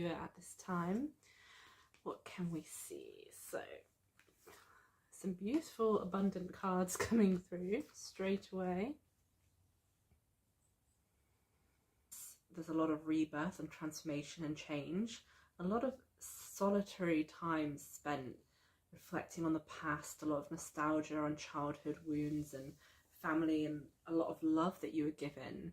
viewer at this time. What can we see? So some beautiful abundant cards coming through straight away. There's a lot of rebirth and transformation and change. A lot of solitary time spent reflecting on the past, a lot of nostalgia on childhood wounds and family, and a lot of love that you were given.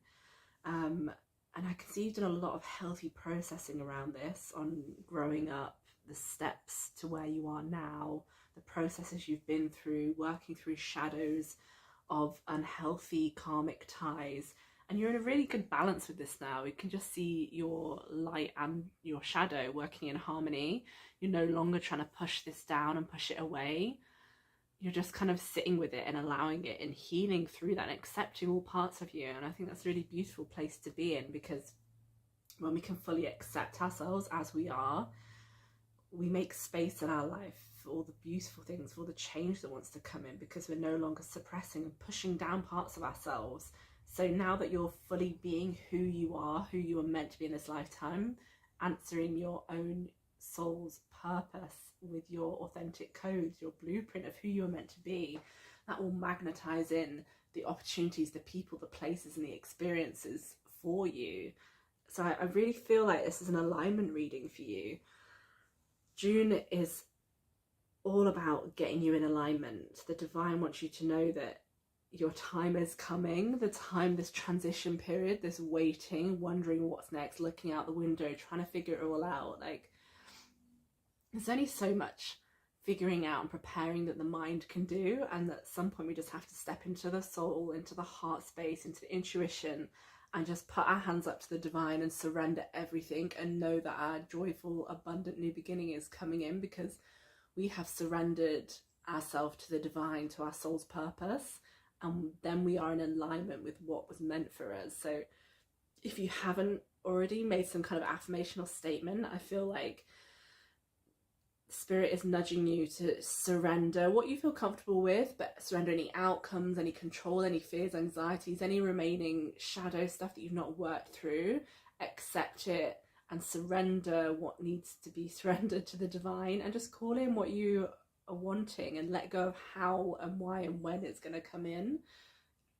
And I can see you've done a lot of healthy processing around this, on growing up, the steps to where you are now, the processes you've been through, working through shadows of unhealthy karmic ties. And you're in a really good balance with this now. You can just see your light and your shadow working in harmony. You're no longer trying to push this down and push it away. You're just kind of sitting with it and allowing it and healing through that and accepting all parts of you. And I think that's a really beautiful place to be in, because when we can fully accept ourselves as we are, we make space in our life for all the beautiful things, for all the change that wants to come in, because we're no longer suppressing and pushing down parts of ourselves. So now that you're fully being who you are meant to be in this lifetime, answering your own soul's purpose with your authentic codes, your blueprint of who you are meant to be, that will magnetize in the opportunities, the people, the places and the experiences for you. So I really feel like this is an alignment reading for you. June is all about getting you in alignment. The divine wants you to know that your time is coming, this transition period, this waiting, wondering what's next, looking out the window, trying to figure it all out. Like, there's only so much figuring out and preparing that the mind can do, and at some point we just have to step into the soul, into the heart space, into the intuition, and just put our hands up to the divine and surrender everything, and know that our joyful, abundant new beginning is coming in, because we have surrendered ourselves to the divine, to our soul's purpose. And then we are in alignment with what was meant for us. So if you haven't already made some kind of affirmational statement, I feel like Spirit is nudging you to surrender what you feel comfortable with, but surrender any outcomes, any control, any fears, anxieties, any remaining shadow stuff that you've not worked through. Accept it and surrender what needs to be surrendered to the divine, and just call in what you are wanting, and let go of how and why and when it's going to come in.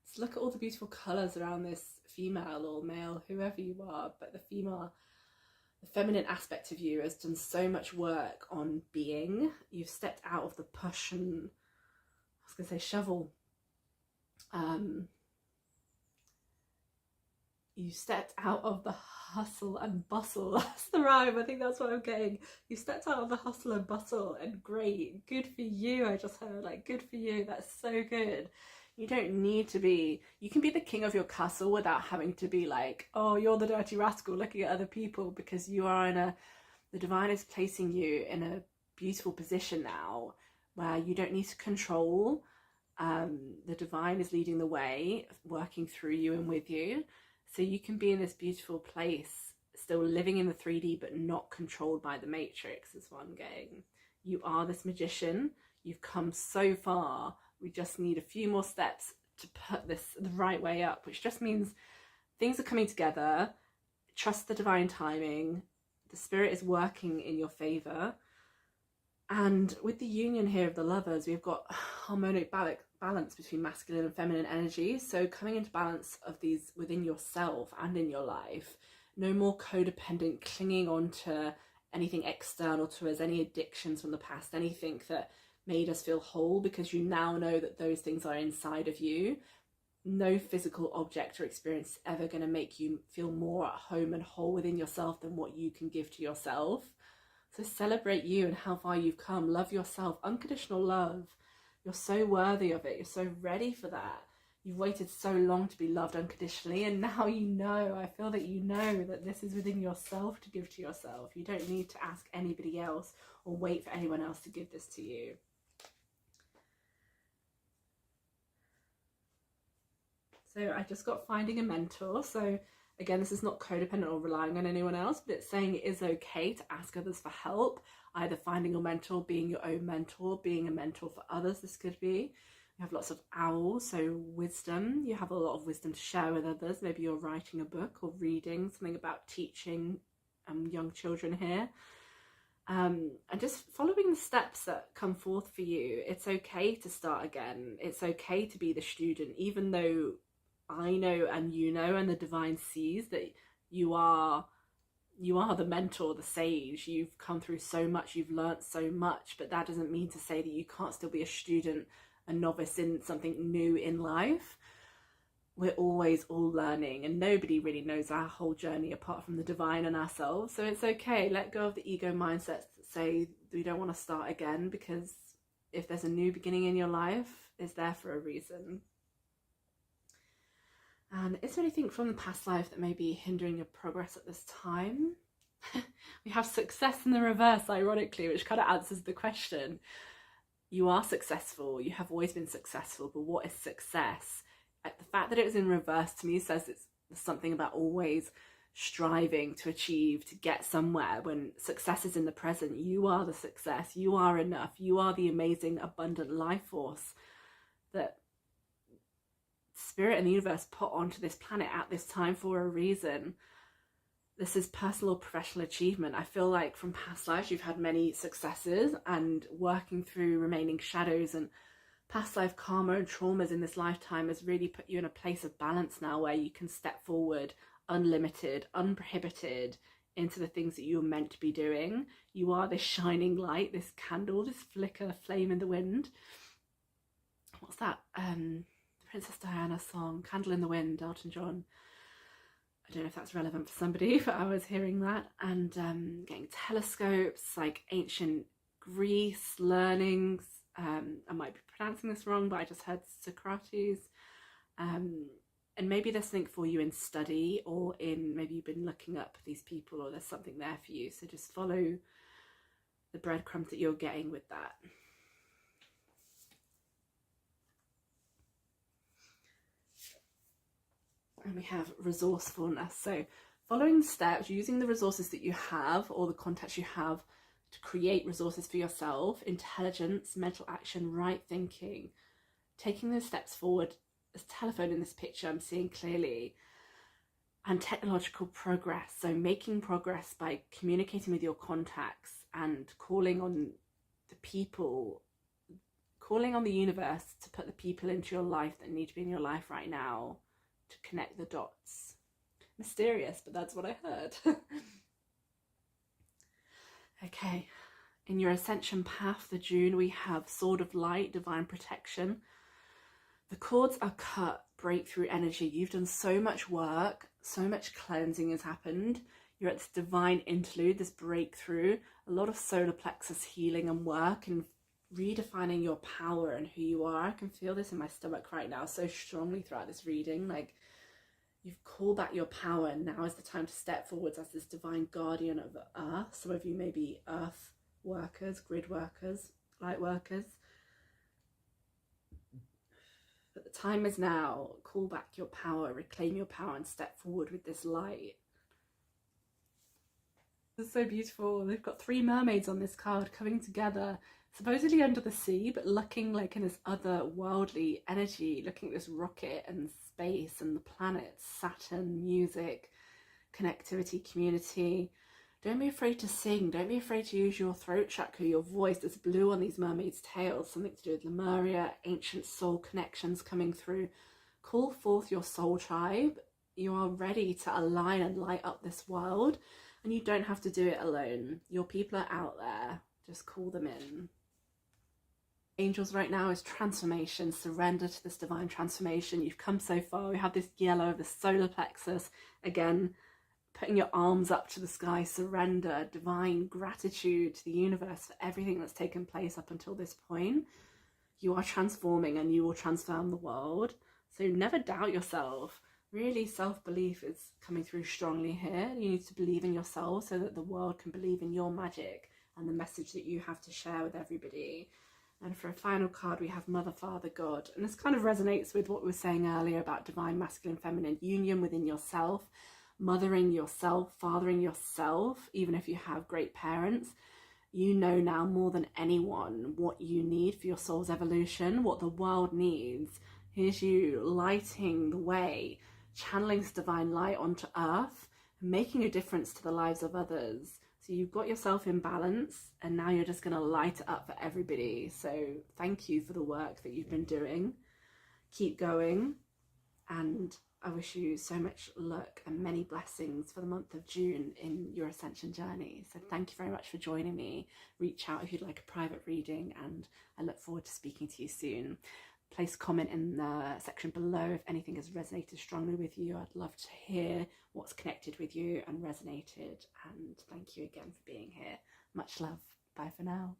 Just look at all the beautiful colours around this female or male, whoever you are, but the female, the feminine aspect of you has done so much work on being. You've stepped out of the push and, I was going to say shovel, you stepped out of the hustle and bustle. That's the rhyme. I think that's what I'm getting. You stepped out of the hustle and bustle, and great. Good for you. I just heard, like, good for you. That's so good. You don't need to be, you can be the king of your castle without having to be like, oh, you're the dirty rascal looking at other people, because you are the divine is placing you in a beautiful position now where you don't need to control. The divine is leading the way, working through you and with you. So you can be in this beautiful place, still living in the 3D, but not controlled by the matrix, is what I'm getting. You are this magician. You've come so far. We just need a few more steps to put this the right way up, which just means things are coming together. Trust the divine timing. The spirit is working in your favor. And with the union here of the lovers, we've got harmonic balance between masculine and feminine energy. So coming into balance of these within yourself and in your life. No more codependent clinging on to anything external to us, any addictions from the past, anything that made us feel whole, because you now know that those things are inside of you. No physical object or experience is ever going to make you feel more at home and whole within yourself than what you can give to yourself. So celebrate you and how far you've come. Love yourself. Unconditional love. You're so worthy of it. You're so ready for that. You've waited so long to be loved unconditionally, and now you know. I feel that you know that this is within yourself to give to yourself. You don't need to ask anybody else or wait for anyone else to give this to you. So I just got finding a mentor. So again, this is not codependent or relying on anyone else, but it's saying it is okay to ask others for help, either finding a mentor, being your own mentor, being a mentor for others. This could be. You have lots of owls, so wisdom. You have a lot of wisdom to share with others. Maybe you're writing a book or reading something about teaching young children here. And just following the steps that come forth for you. It's okay to start again. It's okay to be the student, even though I know and you know and the divine sees that you are the mentor, the sage. You've come through so much, you've learnt so much, but that doesn't mean to say that you can't still be a student, a novice in something new in life. We're always all learning, and nobody really knows our whole journey apart from the divine and ourselves. So it's okay. Let go of the ego mindsets that say we don't want to start again, because if there's a new beginning in your life, it's there for a reason. And is there anything from the past life that may be hindering your progress at this time? We have success in the reverse, ironically, which kind of answers the question. You are successful. You have always been successful, but what is success? The fact that it was in reverse to me says it's something about always striving to achieve, to get somewhere, when success is in the present. You are the success. You are enough. You are the amazing, abundant life force that Spirit and the universe put onto this planet at this time for a reason. This is personal, professional achievement. I feel like from past lives you've had many successes, and working through remaining shadows and past life karma and traumas in this lifetime has really put you in a place of balance now, where you can step forward unlimited, unprohibited into the things that you're meant to be doing. You are this shining light, this candle, this flicker, flame in the wind. What's that? Princess Diana song, Candle in the Wind, Elton John. I don't know if that's relevant for somebody, but I was hearing that. And getting telescopes, like ancient Greece learnings. I might be pronouncing this wrong, but I just heard Socrates. And maybe there's something for you in study, or in maybe you've been looking up these people, or there's something there for you. So just follow the breadcrumbs that you're getting with that. And we have resourcefulness. So following the steps, using the resources that you have, or the contacts you have, to create resources for yourself. Intelligence, mental action, right thinking, taking those steps forward. There's telephone in this picture, I'm seeing clearly. And technological progress, so making progress by communicating with your contacts and calling on the people, calling on the universe to put the people into your life that need to be in your life right now, to connect the dots. Mysterious, but that's what I heard. Okay, in your ascension path, the June, we have Sword of Light, divine protection. The cords are cut, breakthrough energy. You've done so much work, so much cleansing has happened. You're at this divine interlude, this breakthrough, a lot of solar plexus healing and work, and redefining your power and who you are. I can feel this in my stomach right now so strongly throughout this reading. Like, you've called back your power, and now is the time to step forwards as this divine guardian of Earth. Some of you may be Earth workers, grid workers, light workers. But the time is now. Call back your power, reclaim your power, and step forward with this light. It's so beautiful. They've got 3 mermaids on this card coming together, supposedly under the sea, but looking like in this otherworldly energy, looking at this rocket and space and the planets, Saturn, music, connectivity, community. Don't be afraid to sing. Don't be afraid to use your throat chakra, your voice. There's blue on these mermaids' tails, something to do with Lemuria, ancient soul connections coming through. Call forth your soul tribe. You are ready to align and light up this world, and you don't have to do it alone. Your people are out there. Just call them in. Angels right now is transformation. Surrender to this divine transformation. You've come so far. We have this yellow, the solar plexus. Again, putting your arms up to the sky. Surrender, divine gratitude to the universe for everything that's taken place up until this point. You are transforming, and you will transform the world. So never doubt yourself. Really, self-belief is coming through strongly here. You need to believe in yourself so that the world can believe in your magic and the message that you have to share with everybody. And for a final card, we have Mother, Father, God. And this kind of resonates with what we were saying earlier about divine masculine, feminine union within yourself, mothering yourself, fathering yourself. Even if you have great parents, you know now more than anyone what you need for your soul's evolution, what the world needs. Here's you lighting the way, channeling this divine light onto earth, and making a difference to the lives of others. So you've got yourself in balance, and now you're just going to light it up for everybody. So thank you for the work that you've been doing. Keep going, and I wish you so much luck and many blessings for the month of June in your ascension journey. So thank you very much for joining me. Reach out if you'd like a private reading, and I look forward to speaking to you soon. Place a comment in the section below if anything has resonated strongly with you. I'd love to hear what's connected with you and resonated. And thank you again for being here. Much love. Bye for now.